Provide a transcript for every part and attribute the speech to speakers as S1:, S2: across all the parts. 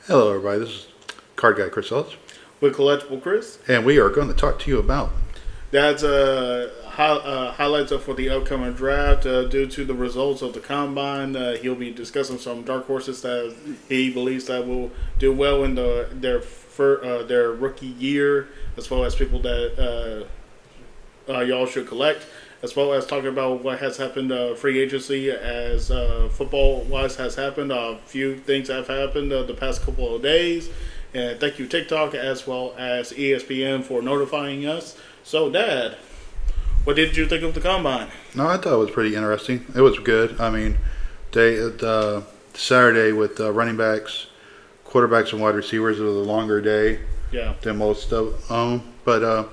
S1: Hello, everybody. This is Card Guy Chris Ellis,
S2: with Collectible Chris.
S1: and we are going to talk to you about.
S2: That's highlights for the upcoming draft. Due to the results of the combine, he'll be discussing some dark horses that he believes that will do well in their rookie year, as well as people that y'all should collect, as well as talking about what has happened free agency as football wise has happened. A few things have happened the past couple of days. And thank you, TikTok, as well as ESPN, for notifying us. So, Dad, what did you think of the combine?
S1: No, I thought it was pretty interesting. It was good. I mean, Saturday with running backs, quarterbacks, and wide receivers, it was a longer day
S2: Yeah.
S1: than most of them. But a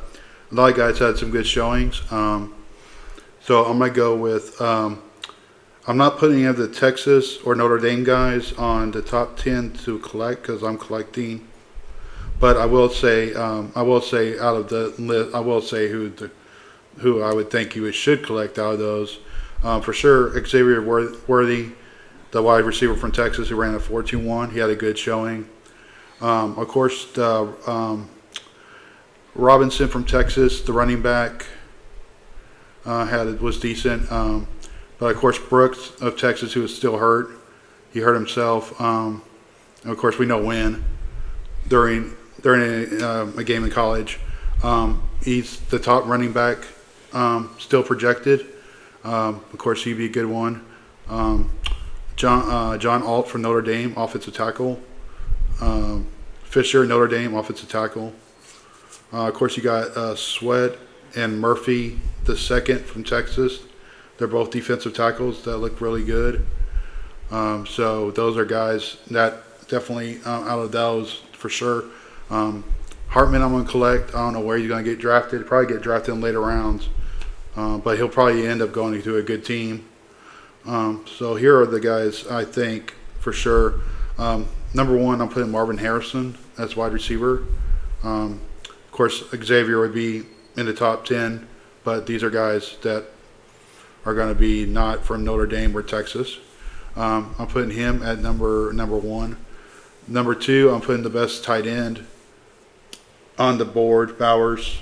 S1: lot of guys had some good showings. So I'm going to go with. I'm not putting any of the Texas or Notre Dame guys on the top 10 to collect because I'm collecting. But I will say out of the list, I will say who I would think you should collect out of those. For sure, Xavier Worthy, the wide receiver from Texas who ran a 4.21. He had a good showing. Of course, Robinson from Texas, the running back, was decent. But of course, Brooks of Texas, who is still hurt, he hurt himself. And of course, we know when during a game in college. He's the top running back, still projected. Of course, he'd be a good one. John Alt from Notre Dame, offensive tackle. Fisher, Notre Dame, offensive tackle. Of course, you got Sweat and Murphy the second from Texas. They're both defensive tackles that look really good. So those are guys that definitely out of those for sure. Hartman, I'm going to collect. I don't know where he's going to get drafted. He'll probably get drafted in later rounds, but he'll probably end up going to a good team. So here are the guys I think for sure. Number one, I'm putting Marvin Harrison as wide receiver. Of course, Xavier would be in the top 10, but these are guys that are going to be not from Notre Dame or Texas. I'm putting him at number one. Number two, I'm putting the best tight end on the board, Bowers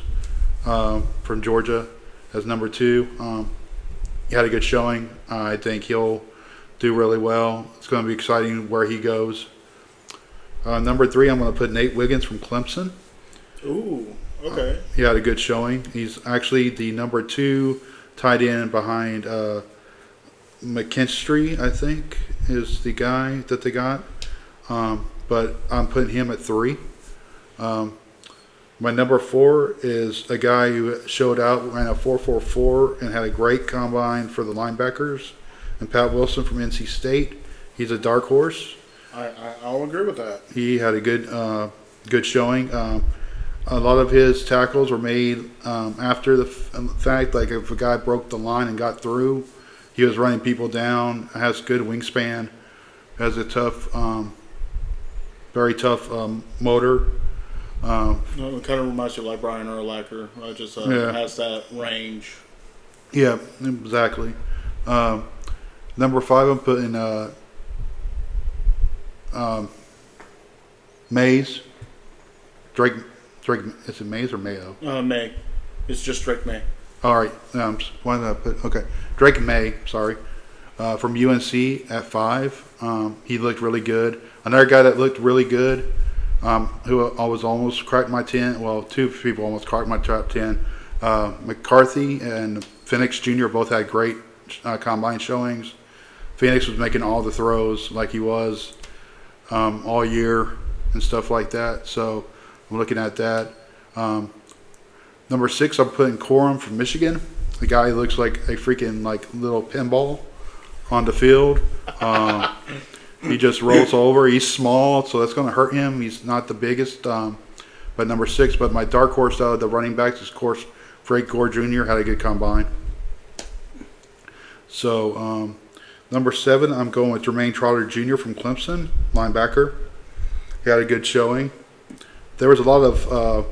S1: from Georgia, as number two. He had a good showing. I think he'll do really well. It's going to be exciting where he goes. Number three, I'm going to put Nate Wiggins from Clemson.
S2: Ooh, okay.
S1: He had a good showing. He's actually the number two tight end behind McKinstry, I think, is the guy that they got. But I'm putting him at three. My number four is a guy who showed out, ran a 4.44, and had a great combine for the linebackers. And Pat Wilson from NC State. He's a dark horse.
S2: I'll agree with that.
S1: He had a good showing. A lot of his tackles were made after the fact. Like if a guy broke the line and got through, he was running people down. Has good wingspan. Has a tough, very tough motor.
S2: It kind of reminds you like Brian Urlacher. Just has that range.
S1: Yeah, exactly. Number five, I'm putting Mays. Drake. Is it Mays or Mayo?
S2: May. It's just Drake May.
S1: All right. Why did I put? Okay, Drake May. Sorry, from UNC at 5. He looked really good. Another guy that looked really good, who I was almost cracked my 10. Well, two people almost cracked my top 10. McCarthy and Phoenix Jr. both had great combine showings. Phoenix was making all the throws like he was all year and stuff like that. So I'm looking at that. Number 6, I'm putting Corum from Michigan. The guy looks like a freaking little pinball on the field. He just rolls over. He's small, so that's going to hurt him. He's not the biggest, but number 6. But my dark horse out of the running backs is, of course, Frank Gore Jr. had a good combine. So number 7, I'm going with Jermaine Trotter Jr. from Clemson, linebacker. He had a good showing. There was a lot of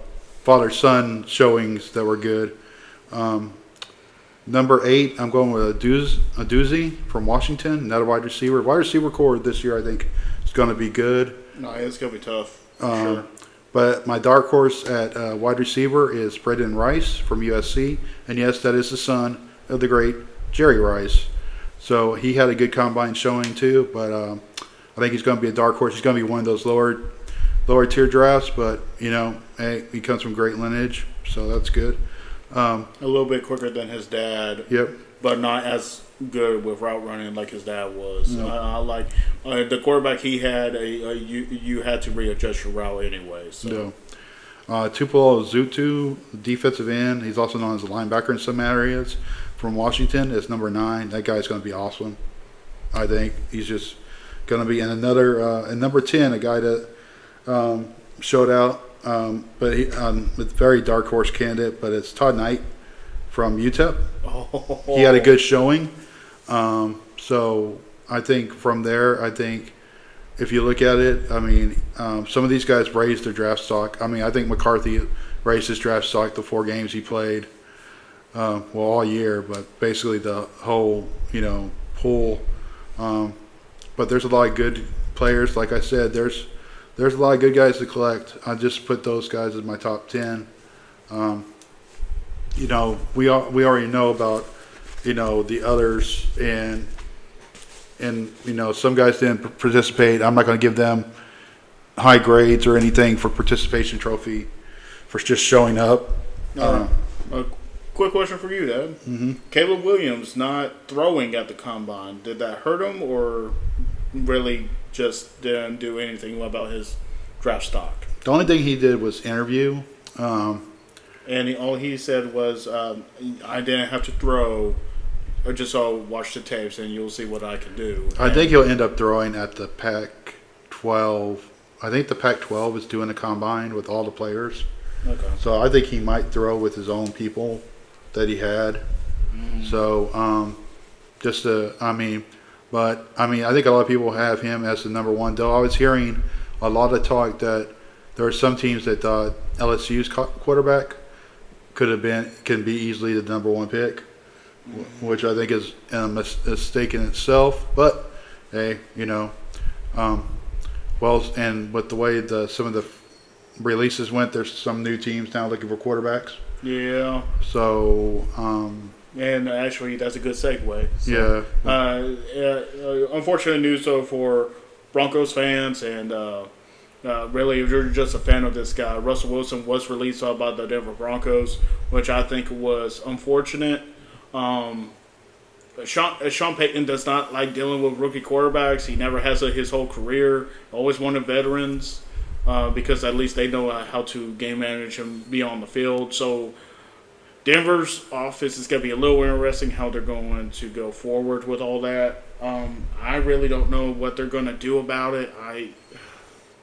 S1: father-son showings that were good. Number 8, I'm going with Aduzzi from Washington, another wide receiver. Wide receiver core this year, I think, is going to be good.
S2: No, it's gonna be tough. For
S1: Um,
S2: sure.
S1: But my dark horse at wide receiver is Braden Rice from USC. And yes, that is the son of the great Jerry Rice. So he had a good combine showing too. But I think he's going to be a dark horse. He's going to be one of those lower tier drafts. But, hey, he comes from great lineage. So that's good.
S2: A little bit quicker than his dad,
S1: Yep.
S2: but not as good with route running like his dad was. I like the quarterback he had. You had to readjust your route anyway. So.
S1: No. Tupelo Zutu, defensive end. He's also known as a linebacker in some areas. From Washington is number 9. That guy's going to be awesome. I think he's just going to be in another. And number 10, a guy that showed out, but he with very dark horse candidate. But it's Todd Knight from UTEP.
S2: Oh.
S1: He had a good showing. So I think from there, if you look at it, some of these guys raised their draft stock. I think McCarthy raised his draft stock the 4 games he played, all year, but basically the whole, pool. But there's a lot of good players. Like I said, there's a lot of good guys to collect. I just put those guys as my top 10. We already know about, the others and some guys didn't participate. I'm not going to give them high grades or anything for participation trophy for just showing up.
S2: A quick question for you, Dad.
S1: Mm-hmm.
S2: Caleb Williams not throwing at the combine, did that hurt him or really just didn't do anything about his draft stock?
S1: The only thing he did was interview.
S2: And all he said was, I didn't have to throw. I just watch the tapes and you'll see what I can do.
S1: I think he'll end up throwing at the Pac-12. I think the Pac-12 is doing a combine with all the players.
S2: Okay.
S1: So I think he might throw with his own people that he had. So but I think a lot of people have him as the number 1. Though I was hearing a lot of talk that there are some teams that thought LSU's quarterback can be easily the number 1 pick, which I think is a mistake in itself. But hey, and with the way some of the releases went, there's some new teams now looking for quarterbacks.
S2: Yeah.
S1: So
S2: and actually, that's a good segue.
S1: yeah.
S2: Unfortunate news though for Broncos fans and. Really, if you're just a fan of this guy, Russell Wilson was released by the Denver Broncos, which I think was unfortunate. Sean Payton does not like dealing with rookie quarterbacks. He never has his whole career. Always wanted veterans because at least they know how to game manage and be on the field. So Denver's office is going to be a little interesting how they're going to go forward with all that. I really don't know what they're going to do about it.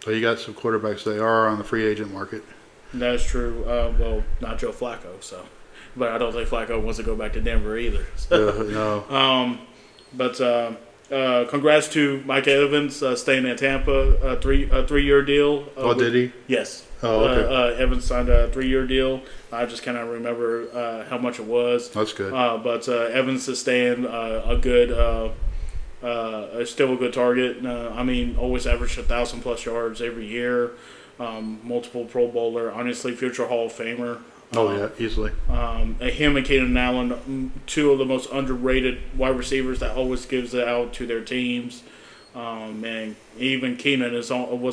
S1: So you got some quarterbacks that are on the free agent market.
S2: That's true. Not Joe Flacco, so. But I don't think Flacco wants to go back to Denver either. So.
S1: No.
S2: Congrats to Mike Evans staying in Tampa, a 3-year deal.
S1: Did he?
S2: Yes.
S1: Oh, okay.
S2: Evans signed a 3-year deal. I just cannot remember how much it was.
S1: That's good.
S2: But Evans is staying a good. Still a good target. Always averaged 1,000+ yards every year. Multiple Pro Bowler. Honestly, future Hall of Famer.
S1: Easily.
S2: Him and Keenan Allen, 2 of the most underrated wide receivers that always gives it out to their teams. And even Keenan was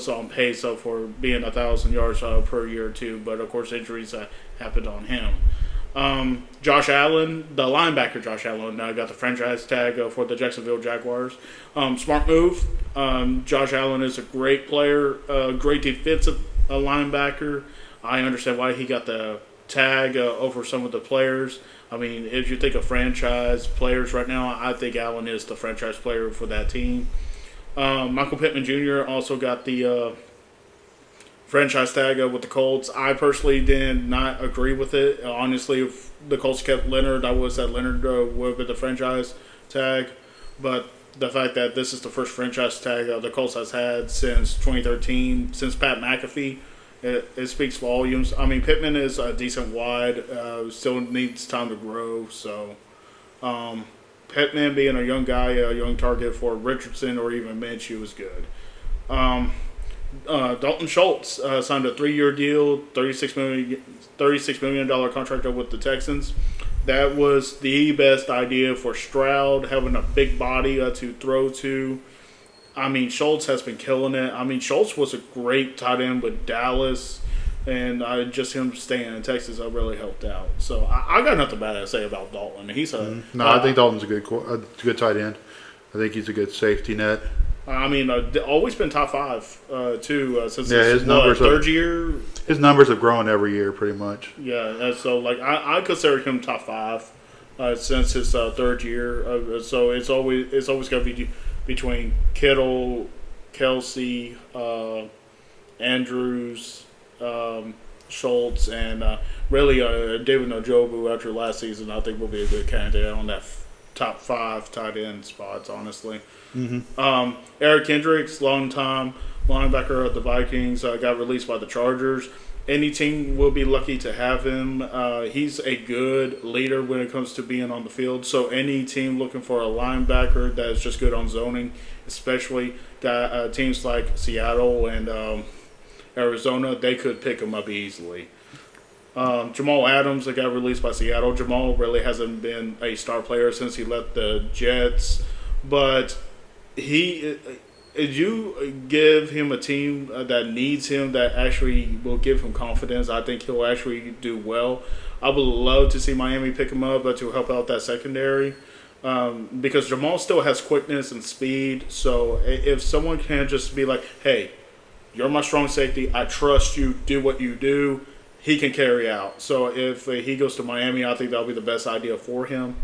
S2: on pace for being 1,000 yards per year too. But of course, injuries happened on him. Josh Allen, the linebacker Josh Allen, got the franchise tag for the Jacksonville Jaguars. Smart move. Josh Allen is a great player, great defensive linebacker. I understand why he got the tag over some of the players. If you think of franchise players right now, I think Allen is the franchise player for that team. Michael Pittman Jr. also got the franchise tag with the Colts. I personally did not agree with it. Honestly, if the Colts kept Leonard, I would have said Leonard would have been the franchise tag. But the fact that this is the first franchise tag the Colts has had since 2013, since Pat McAfee, it speaks volumes. Pittman is a decent wide, still needs time to grow. So, Pittman being a young guy, a young target for Richardson or even Minshew is good. Dalton Schultz signed a 3-year deal, $36 million contract with the Texans. That was the best idea for Stroud, having a big body to throw to. I mean, Schultz has been killing it. I mean, Schultz was a great tight end with Dallas, and just him staying in Texas really helped out. So I got nothing bad to say about Dalton. He's a
S1: No, I think Dalton's a good tight end. I think he's a good safety net.
S2: I mean, always been top 5 too since
S1: his numbers
S2: third year.
S1: His numbers have grown every year, pretty much.
S2: Yeah, and so like I consider him top 5 since his third year. So it's always going to be between Kittle, Kelsey, Andrews, Schultz, and really David Njoku after last season. I think will be a good candidate on that top 5 tight end spots. Honestly. Mm-hmm. Eric Kendricks, longtime linebacker of the Vikings, got released by the Chargers. Any team will be lucky to have him. He's a good leader when it comes to being on the field. So any team looking for a linebacker that is just good on zoning, especially teams like Seattle and Arizona, they could pick him up easily. Jamal Adams, that got released by Seattle. Jamal really hasn't been a star player since he left the Jets, but you give him a team that needs him, that actually will give him confidence, I think he'll actually do well. I would love to see Miami pick him up to help out that secondary because Jamal still has quickness and speed. So if someone can just be like, hey, you're my strong safety, I trust you, do what you do, he can carry out. So if he goes to Miami, I think that'll be the best idea for him.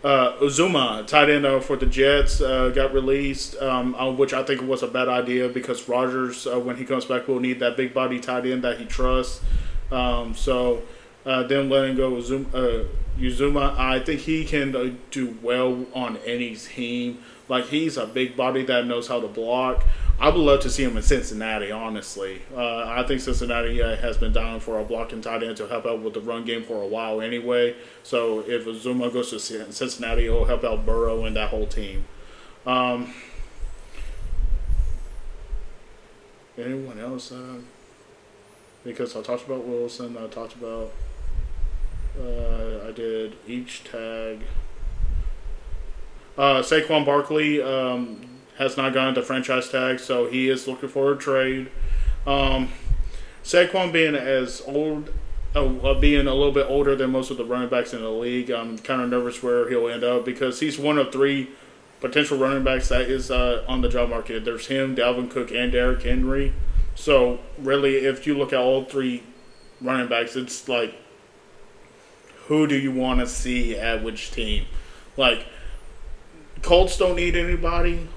S2: Uzuma, tight end for the Jets, got released, which I think was a bad idea because Rodgers, when he comes back, will need that big body tight end that he trusts. So then letting go Uzuma, I think he can do well on any team. Like, he's a big body that knows how to block. I would love to see him in Cincinnati, honestly. I think Cincinnati has been down for a blocking tight end to help out with the run game for a while anyway. So if Zuma goes to Cincinnati, he'll help out Burrow and that whole team. Anyone else? Because I talked about Wilson. I talked about... I did each tag. Saquon Barkley has not gotten the franchise tag, so he is looking for a trade. Saquon being being a little bit older than most of the running backs in the league, I'm kind of nervous where he'll end up because he's one of 3 potential running backs that is on the job market. There's him, Dalvin Cook, and Derrick Henry. So really, if you look at all 3 running backs, it's like, who do you want to see at which team? Like, Colts don't need anybody.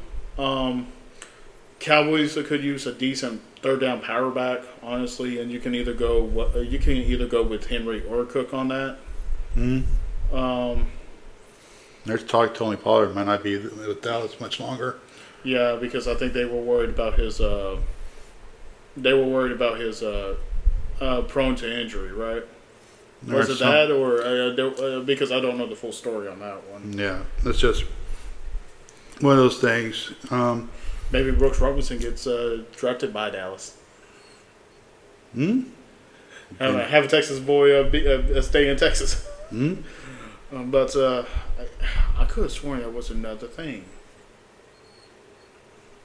S2: Cowboys could use a decent third down power back, honestly, and you can either go with Henry or Cook on that.
S1: There's talk Tony Pollard might not be with Dallas much longer.
S2: Yeah, because I think they were worried about his prone to injury, right? Was it that, or because I don't know the full story on that one?
S1: Yeah, that's just one of those things.
S2: Maybe Brooks Robinson gets drafted by Dallas. Have a Texas boy stay in Texas. But I could have sworn that was another thing.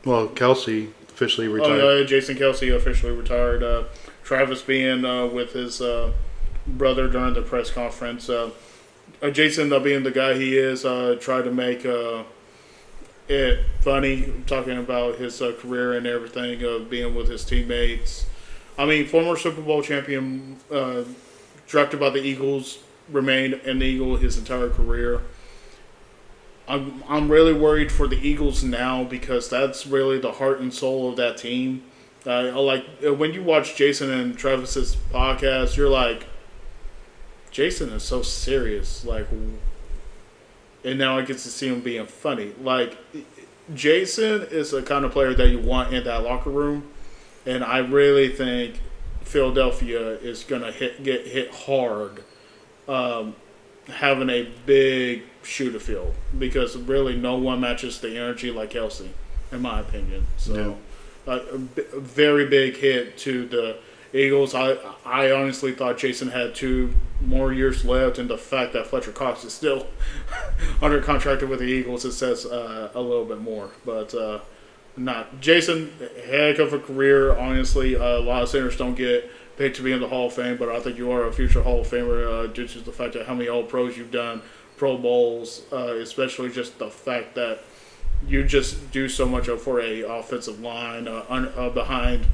S1: Well, Kelsey officially retired.
S2: Oh, yeah, Jason Kelsey officially retired. Travis being with his brother during the press conference. Jason, being the guy he is, tried to make it funny, talking about his career and everything, being with his teammates. I mean, former Super Bowl champion, drafted by the Eagles, remained an Eagle his entire career. I'm really worried for the Eagles now because that's really the heart and soul of that team. Like, when you watch Jason and Travis's podcast, you're like, Jason is so serious, like, and now I get to see him being funny. Like, Jason is the kind of player that you want in that locker room, and I really think Philadelphia is gonna get hit hard, having a big shooter field because really no one matches the energy like Kelsey. in my opinion. So, a very big hit to the Eagles. I honestly thought Jason had 2 more years left, and the fact that Fletcher Cox is still under contract with the Eagles, it says a little bit more. But not Jason, heck of a career. Honestly, a lot of centers don't get picked to be in the Hall of Fame, but I think you are a future Hall of Famer due to the fact that how many All Pros you've done, Pro Bowls, especially just the fact that you just do so much for a offensive line behind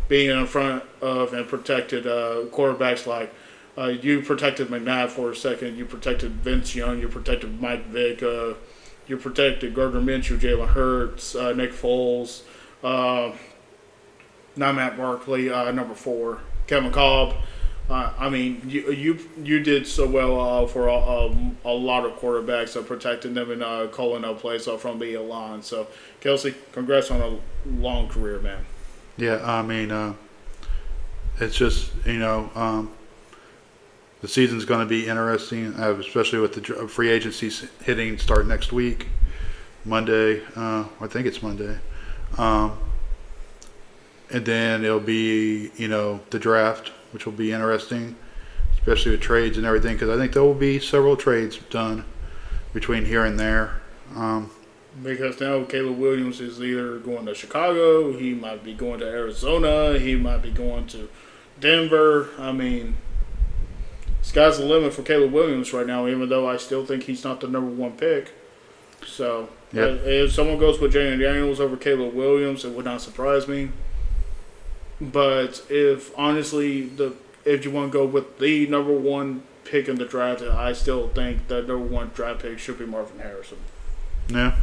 S2: being in front of and protected quarterbacks like you protected McNabb for a second, you protected Vince Young, you protected Mike Vick, you protected Gardner Minshew, Jalen Hurts, Nick Foles, not Matt Barkley, number 4, Kevin Kolb. I mean, you did so well for a lot of quarterbacks, protecting them and calling up plays from the line. So, Kelsey, congrats on a long career, man.
S1: Yeah, I mean, it's just, the season's going to be interesting, especially with the free agency start next week, Monday. I think it's Monday. And then it'll be, the draft, which will be interesting, especially with trades and everything, because I think there will be several trades done between here and there.
S2: Because now Caleb Williams is either going to Chicago, he might be going to Arizona, he might be going to Denver. I mean, sky's the limit for Caleb Williams right now, even though I still think he's not the number 1 pick. So, if someone goes with Jalen Daniels over Caleb Williams, it would not surprise me. But if you want to go with the number 1 pick in the draft, I still think the number 1 draft pick should be Marvin Harrison.
S1: Yeah,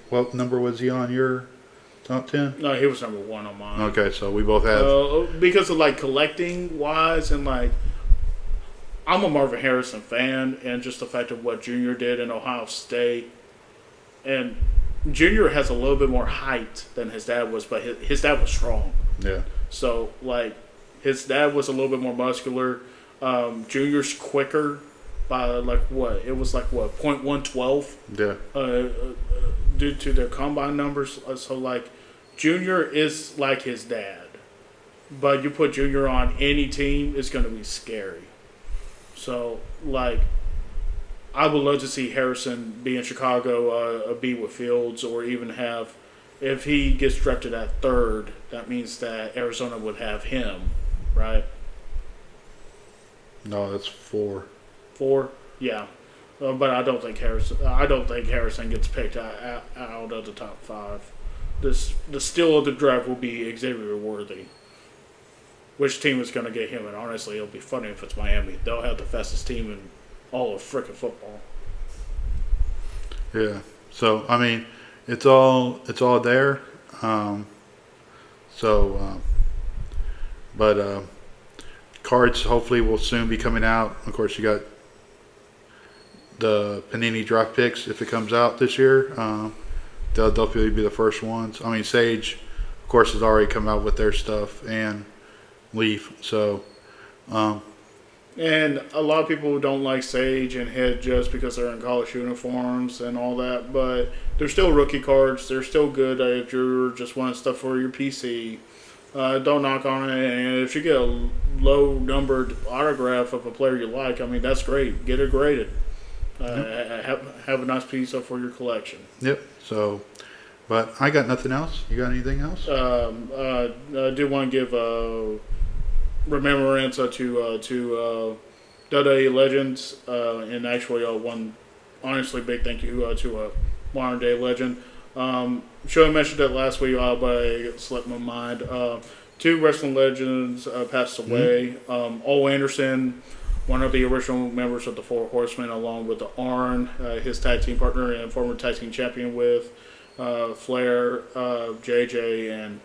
S1: what number was he on your top 10?
S2: No, he was number 1 on mine.
S1: Okay, so we both have.
S2: Because of collecting wise and I'm a Marvin Harrison fan, and just the fact of what Junior did in Ohio State, and Junior has a little bit more height than his dad was, but his dad was strong.
S1: Yeah.
S2: So, his dad was a little bit more muscular. Junior's quicker by, what? It was, 0.112?
S1: Yeah.
S2: Due to their combine numbers. So, Junior is like his dad. But you put Junior on any team, it's going to be scary. So, I would love to see Harrison be in Chicago, be with Fields, or even have, if he gets drafted at 3rd, that means that Arizona would have him, right?
S1: No, that's 4.
S2: 4, yeah, but I don't think Harrison gets picked out of the top 5. The steal of the draft will be Xavier Worthy. Which team is going to get him? And honestly, it'll be funny if it's Miami. They'll have the fastest team in all of frickin' football.
S1: Yeah. So I mean, it's all there. But cards hopefully will soon be coming out. Of course, you got the Panini draft picks if it comes out this year. They'll definitely be the first ones. I mean, Sage, of course, has already come out with their stuff, and Leaf. So.
S2: And a lot of people don't like Sage and Head just because they're in college uniforms and all that, but they're still rookie cards. They're still good if you're just wanting stuff for your PC. Don't knock on it. And if you get a low-numbered autograph of a player you like, I mean, that's great. Get it graded. Have a nice piece for your collection.
S1: Yep. So, but I got nothing else. You got anything else?
S2: I do want to give remembrance to WWE legends, and actually one honestly big thank you to a modern day legend. Sure, I mentioned that last week, but it slipped my mind. 2 wrestling legends passed away. Ole Anderson, one of the original members of the Four Horsemen, along with the Arn, his tag team partner and former tag team champion with Flair, JJ, and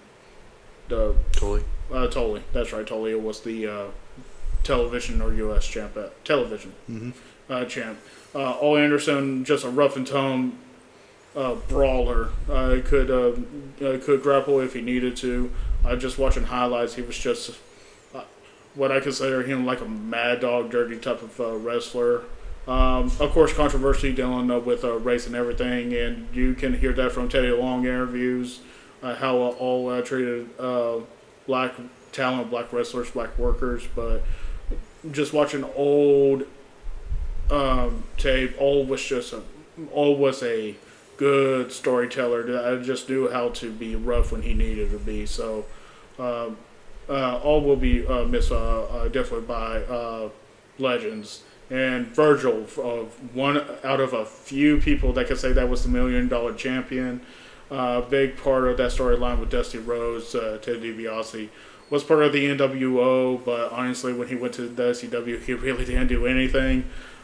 S2: the Tully. That's right. Tully was the television or U.S. champ. Television champ. Ole Anderson, just a rough and tongue brawler. Could grapple if he needed to. Just watching highlights, he was just what I consider him like a mad dog, dirty type of wrestler. Of course, controversy dealing with race and everything, and you can hear that from Teddy Long interviews, how all treated black talent, black wrestlers, black workers. But just watching old tape, all was a good storyteller that just knew how to be rough when he needed to be. So all will be missed definitely by legends. And Virgil, one out of a few people that could say that was the $1 million champion. Big part of that storyline with Dusty Rhodes, Ted DiBiase, was part of the NWO, but honestly, when he went to the WCW, he really didn't do anything.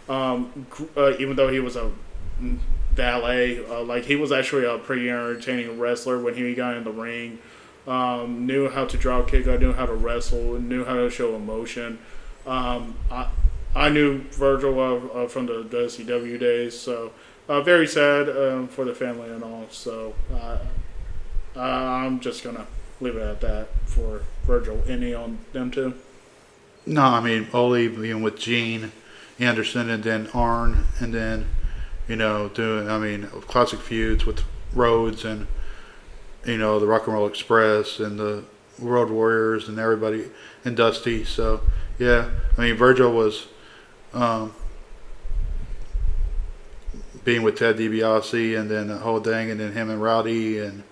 S2: Even though he was a valet, he was actually a pretty entertaining wrestler when he got in the ring. Knew how to drop kick, knew how to wrestle, knew how to show emotion. I knew Virgil from the WCW days, so very sad for the family and all. So I'm just gonna leave it at that for Virgil. Any on them two?
S1: No, I mean, Ole being with Gene Anderson and then Arn, and then, doing, classic feuds with Rhodes and, the Rock and Roll Express and the Road Warriors and everybody, and Dusty. So, yeah, Virgil was being with Ted DiBiase and then the whole thing, and then him and Rowdy and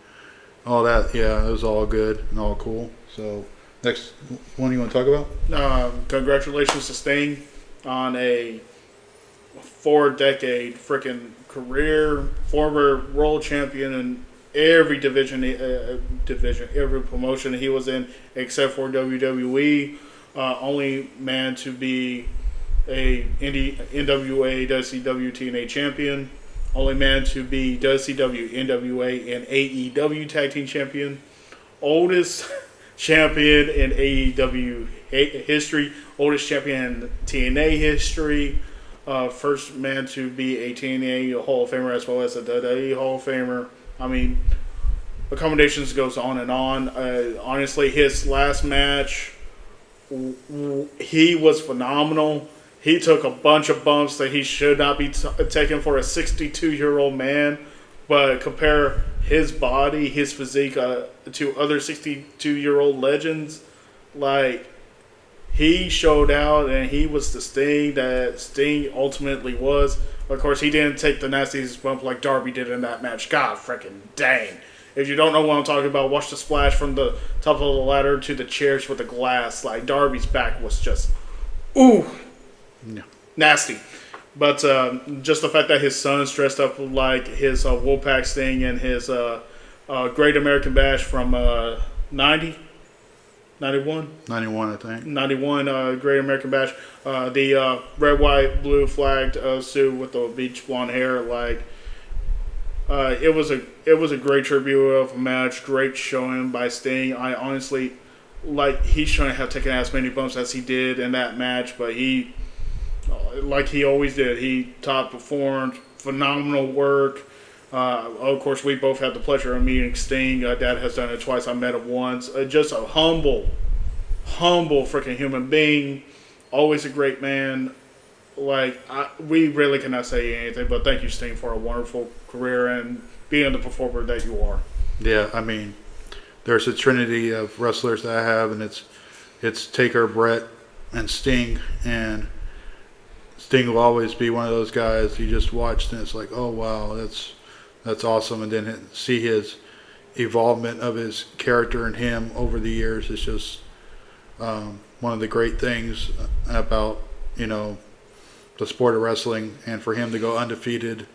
S1: all that. Yeah, it was all good and all cool. So, next one you want to talk about?
S2: Congratulations to Sting on a 4-decade freaking career, former world champion in every division, every promotion he was in, except for WWE. Only man to be a NWA, WCW, TNA champion. Only man to be WCW, NWA, and AEW tag team champion. Oldest champion in AEW history. Oldest champion in TNA history. First man to be a TNA Hall of Famer as well as a WWE Hall of Famer. Accommodations goes on and on. Honestly, his last match, he was phenomenal. He took a bunch of bumps that he should not be taking for a 62-year-old man. But compare his body, his physique to other 62-year-old legends. He showed out, and he was the Sting that Sting ultimately was. Of course, he didn't take the nastiest bump like Darby did in that match. God freaking dang. If you don't know what I'm talking about, watch the splash from the top of the ladder to the chairs with the glass. Darby's back was just, nasty. But just the fact that his son's dressed up like his Wolfpack Sting and his Great American Bash from 91?
S1: 91, I think.
S2: 91 Great American Bash. The red, white, blue flagged suit with the beach blonde hair. It was a great tribute of a match. Great showing by Sting. I honestly, he shouldn't have taken as many bumps as he did in that match, but he, like he always did, he top performed. Phenomenal work. Of course, we both had the pleasure of meeting Sting. Dad has done it twice. I met him once. Just a humble freaking human being. Always a great man. We really cannot say anything, but thank you, Sting, for a wonderful career and being the performer that you are.
S1: Yeah, there's a trinity of wrestlers that I have, and it's Taker, Brett, and Sting. And Sting will always be one of those guys you just watched, and it's like, oh, wow, that's awesome. And then see his evolvement of his character and him over the years is just one of the great things about, the sport of wrestling. And for him to go undefeated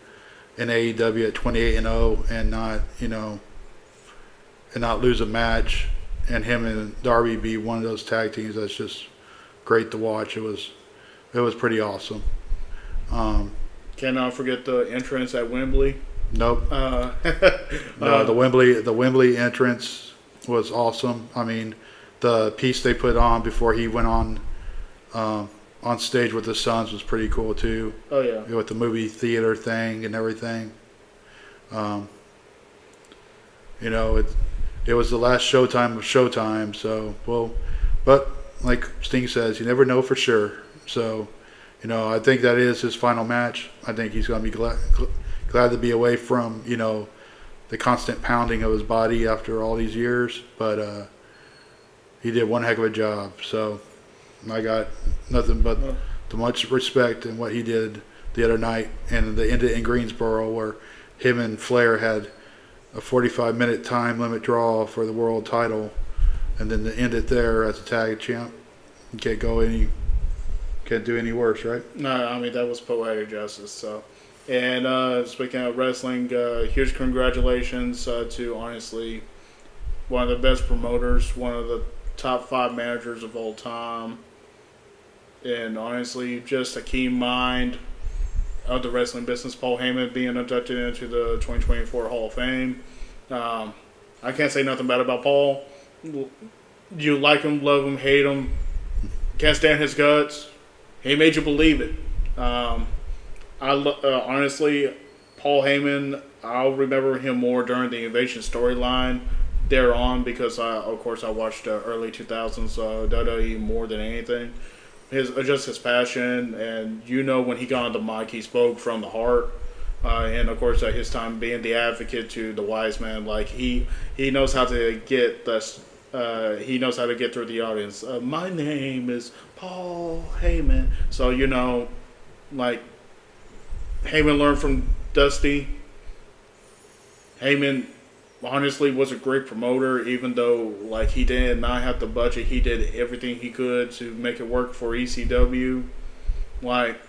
S1: in AEW at 28-0 and not, and not lose a match, and him and Darby be one of those tag teams that's just great to watch. It was pretty awesome.
S2: Cannot forget the entrance at Wembley.
S1: Nope. No, the Wembley entrance was awesome. The piece they put on before he went on stage with the Sons was pretty cool too.
S2: Oh yeah.
S1: With the movie theater thing and everything. It was the last Showtime of Showtime. So but like Sting says, you never know for sure. So I think that is his final match. I think he's going to be glad to be away from, the constant pounding of his body after all these years. But he did one heck of a job. So I got nothing but the much respect in what he did the other night, and the ended in Greensboro where him and Flair had a 45-minute time limit draw for the world title, and then to end it there as a tag champ. You can't do any worse, right?
S2: No, I mean that was poetic justice. So, and speaking of wrestling, huge congratulations to honestly one of the best promoters, one of the top 5 managers of all time, and honestly just a key mind of the wrestling business. Paul Heyman being inducted into the 2024 Hall of Fame. I can't say nothing bad about Paul. You like him, love him, hate him, can't stand his guts. He made you believe it. Honestly, Paul Heyman, I'll remember him more during the Invasion storyline thereon because, of course, I watched early 2000s WWE more than anything. Just his passion, and when he got on the mic, he spoke from the heart. And of course, his time being the advocate to the wise man, like he knows how to get this. He knows how to get through the audience. My name is Paul Heyman. So like Heyman learned from Dusty. Heyman honestly was a great promoter, even though like he did not have the budget. He did everything he could to make it work for ECW. Like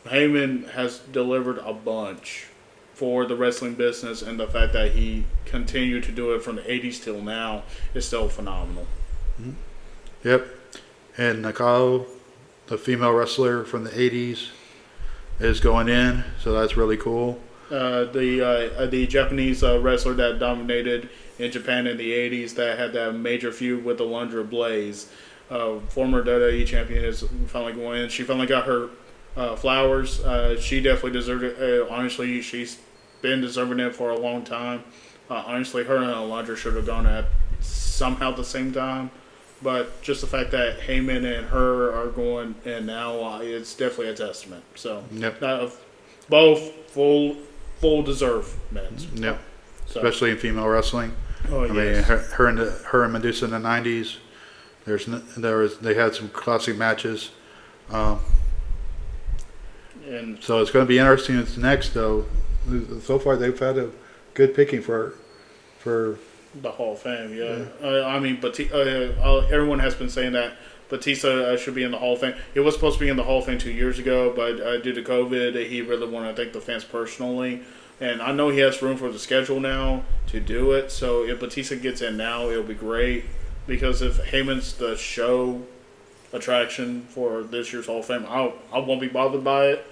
S2: Heyman has delivered a bunch for the wrestling business, and the fact that he continued to do it from the 80s till now is still phenomenal.
S1: Mm-hmm. Yep. And Nakao, the female wrestler from the 80s, is going in, so that's really cool.
S2: The Japanese wrestler that dominated in Japan in the 80s that had that major feud with Alundra Blaze, former WWE champion, is finally going in. She finally got her flowers. She definitely deserved it. Honestly, she's been deserving it for a long time. Honestly, her and Alundra should have gone at somehow the same time. But just the fact that Heyman and her are going in now, it's definitely a testament. So,
S1: yep.
S2: Both full deserve men.
S1: Yep. So. Especially in female wrestling.
S2: Oh,
S1: I mean, her and Medusa in the 90s. They had some classic matches.
S2: And
S1: so it's going to be interesting. It's next though. So far, they've had a good picking for
S2: the Hall of Fame. Yeah, I mean, but everyone has been saying that Batista should be in the Hall of Fame. He was supposed to be in the Hall of Fame 2 years ago, but due to COVID, he really wanted to thank the fans personally. And I know he has room for the schedule now to do it. So if Batista gets in now, it'll be great. Because if Heyman's the show attraction for this year's Hall of Fame, I won't be bothered by it,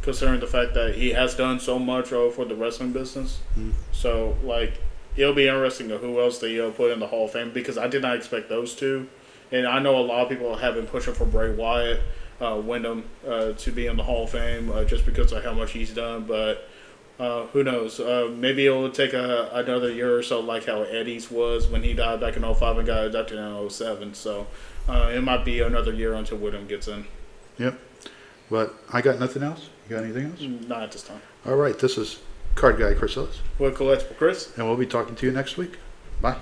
S2: considering the fact that he has done so much for the wrestling business. Mm. So, it'll be interesting to who else they put in the Hall of Fame, because I did not expect those two. And I know a lot of people have been pushing for Bray Wyatt, Wyndham, to be in the Hall of Fame just because of how much he's done. But who knows? Maybe it'll take another year or so, like how Eddie's was when he died back in 2005 and got inducted in 2007. So it might be another year until Wyndham gets in.
S1: Yep. But I got nothing else. You got anything else?
S2: Not at this time.
S1: All right. This is Card Guy Chris Ellis.
S2: Well, Collectible Chris.
S1: And we'll be talking to you next week. Bye.